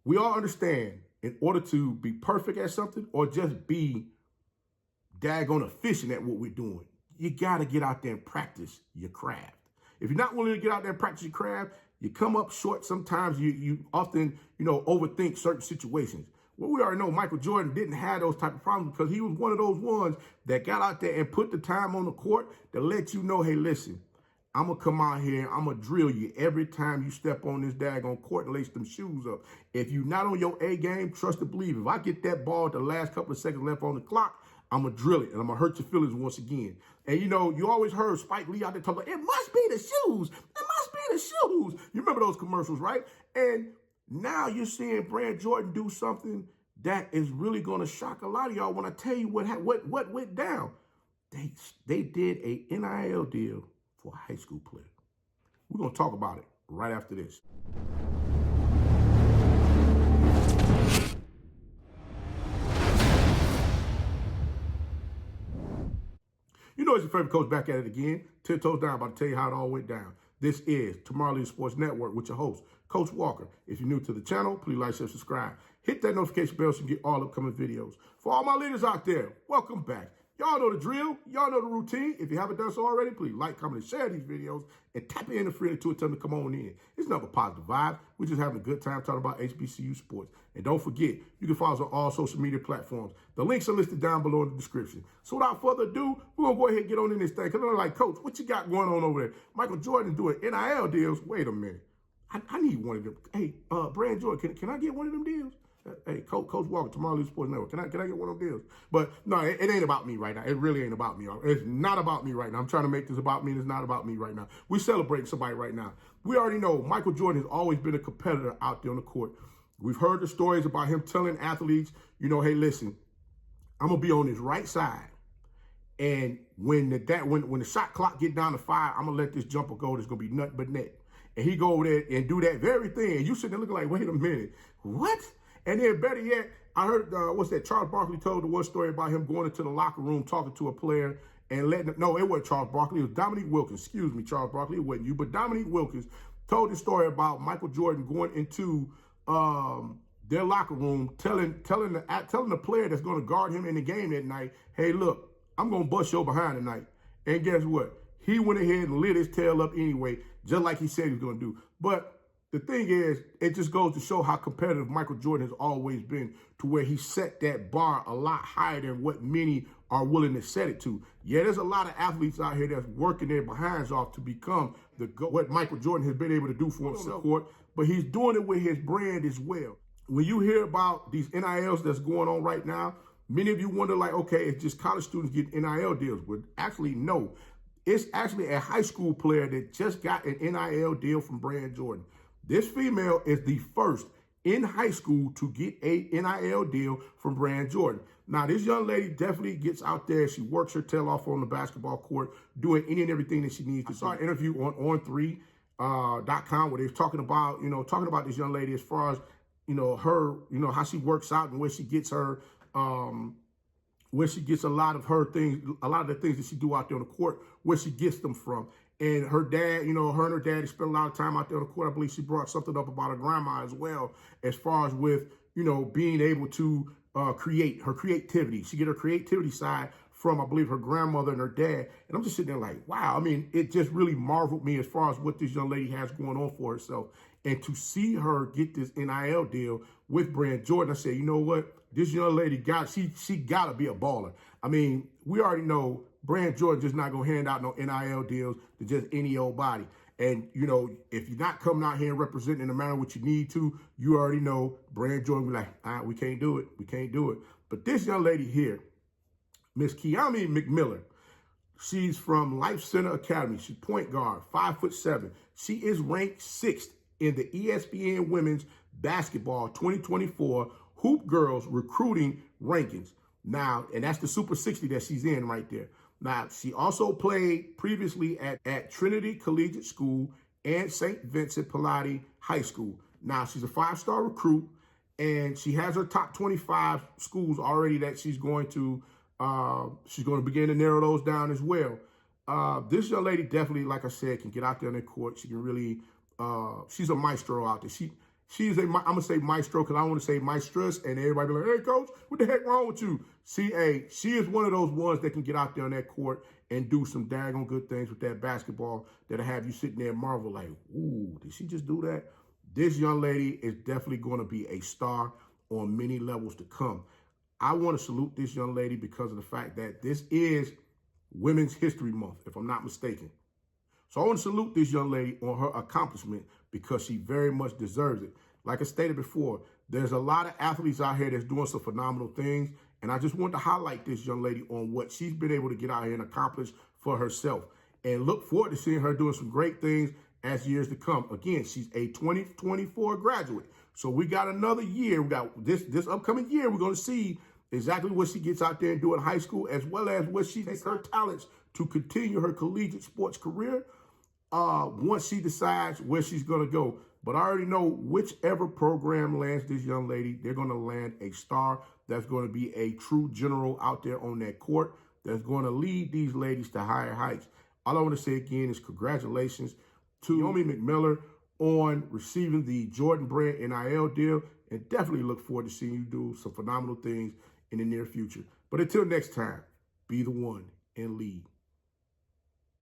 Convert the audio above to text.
we all understand in order to be perfect at something or just be daggone efficient at what we're doing, you got to get out there and practice your craft. If you're not willing to get out there and practice your craft, you come up short. Sometimes you often, overthink certain situations. Well, we already know Michael Jordan didn't have those type of problems because he was one of those ones that got out there and put the time on the court to let you know, hey, listen, I'm going to come out here and I'm going to drill you every time you step on this daggone court and lace them shoes up. If you're not on your A game, trust and believe. If I get that ball at the last couple of seconds left on the clock, I'm going to drill it and I'm going to hurt your feelings once again. And, you always heard Spike Lee out there talking about, it must be the shoes. It must be the shoes. You remember those commercials, right? And now you're seeing Brand Jordan do something that is really going to shock a lot of y'all when I tell you what went down. They did a NIL deal for a high school player. We're going to talk about it right after this. It's your favorite coach back at it again. 10 toes down, about to tell you how it all went down. This is Tomorrow Leader Sports Network with your host, Coach Walker. If you're new to the channel, please like, share, subscribe. Hit that notification bell so you get all upcoming videos. For all my leaders out there, welcome back. Y'all know the drill. Y'all know the routine. If you haven't done so already, please like, comment, and share these videos and tap in the free to tell them to come on in. It's nothing but positive vibes. We're just having a good time talking about HBCU sports. And don't forget, you can follow us on all social media platforms. The links are listed down below in the description. So without further ado, we're going to go ahead and get on in this thing. Because I'm like, Coach, what you got going on over there? Michael Jordan doing NIL deals. Wait a minute. I need one of them. Hey, Brand Jordan, can I get one of them deals? Hey, Coach Walker, Tomorrow Leader Sports Network. Can I get one of them deals? But no, it ain't about me right now. It really ain't about me. It's not about me right now. I'm trying to make this about me, and it's not about me right now. We're celebrating somebody right now. We already know Michael Jordan has always been a competitor out there on the court. We've heard the stories about him telling athletes, hey, listen, I'm gonna be on this right side, and when the shot clock get down to 5, I'm gonna let this jumper go. There's gonna be nothing but net. And he go over there and do that very thing. And you sitting there looking like, wait a minute, what? And then better yet, I heard, Charles Barkley told the one story about him going into the locker room, talking to a player and letting him, no, it wasn't Charles Barkley, it was Dominique Wilkins. Excuse me, Charles Barkley, it wasn't you, but Dominique Wilkins told the story about Michael Jordan going into their locker room, telling the player that's going to guard him in the game that night, hey, look, I'm going to bust your behind tonight. And guess what? He went ahead and lit his tail up anyway, just like he said he was going to do. But the thing is, it just goes to show how competitive Michael Jordan has always been, to where he set that bar a lot higher than what many are willing to set it to. Yeah, there's a lot of athletes out here that's working their behinds off to become what Michael Jordan has been able to do for himself, but he's doing it with his brand as well. When you hear about these NILs that's going on right now, many of you wonder like, okay, it's just college students getting NIL deals. But actually, no. It's actually a high school player that just got an NIL deal from Brand Jordan. This female is the first in high school to get a NIL deal from Brand Jordan. Now, this young lady definitely gets out there. She works her tail off on the basketball court, doing any and everything that she needs to. I saw an interview on on3.com where they're talking about this young lady as far as, her, how she works out and where she gets her, where she gets a lot of the things that she do out there on the court, where she gets them from. And her dad, her and her daddy spent a lot of time out there on the court. I believe she brought something up about her grandma as well, as far as with, being able to create her creativity. She get her creativity side from, I believe, her grandmother and her dad. And I'm just sitting there like, wow. I mean, it just really marveled me as far as what this young lady has going on for herself. And to see her get this NIL deal with Brand Jordan, I said, you know what? This young lady she got to be a baller. I mean, we already know Brand Jordan just not going to hand out no NIL deals to just any old body. And, if you're not coming out here and representing in the manner what you need to, you already know Brand Jordan be like, we can't do it. We can't do it. But this young lady here, Miss Kiyomi McMiller, she's from Life Center Academy. She's point guard, 5'7". She is ranked 6th in the ESPN Women's Basketball 2024 Hoop Girls Recruiting Rankings. Now, and that's the Super 60 that she's in right there. Now, she also played previously at Trinity Collegiate School and St. Vincent Pallotti High School. Now, she's a 5-star recruit, and she has her top 25 schools already that she's going to begin to narrow those down as well. This young lady definitely, like I said, can get out there on the court. She can really, she's a maestro out there. She is I'm going to say maestro because I want to say maestress, and everybody be like, hey, coach, what the heck wrong with you? She is one of those ones that can get out there on that court and do some daggone good things with that basketball that'll have you sitting there and marvel like, ooh, did she just do that? This young lady is definitely going to be a star on many levels to come. I want to salute this young lady because of the fact that this is Women's History Month, if I'm not mistaken. So I want to salute this young lady on her accomplishment because she very much deserves it. Like I stated before, there's a lot of athletes out here that's doing some phenomenal things, and I just want to highlight this young lady on what she's been able to get out here and accomplish for herself, and look forward to seeing her doing some great things as years to come. Again, she's a 2024 graduate, so we got another year. We got this upcoming year. We're going to see exactly what she gets out there and do in high school, as well as what she takes her talents to continue her collegiate sports career once she decides where she's going to go. But I already know whichever program lands this young lady, they're going to land a star that's going to be a true general out there on that court that's going to lead these ladies to higher heights. All I want to say again is congratulations to Kiyomi McMiller on receiving the Jordan brand NIL deal, and definitely look forward to seeing you do some phenomenal things in the near future. But until next time, be the one and lead.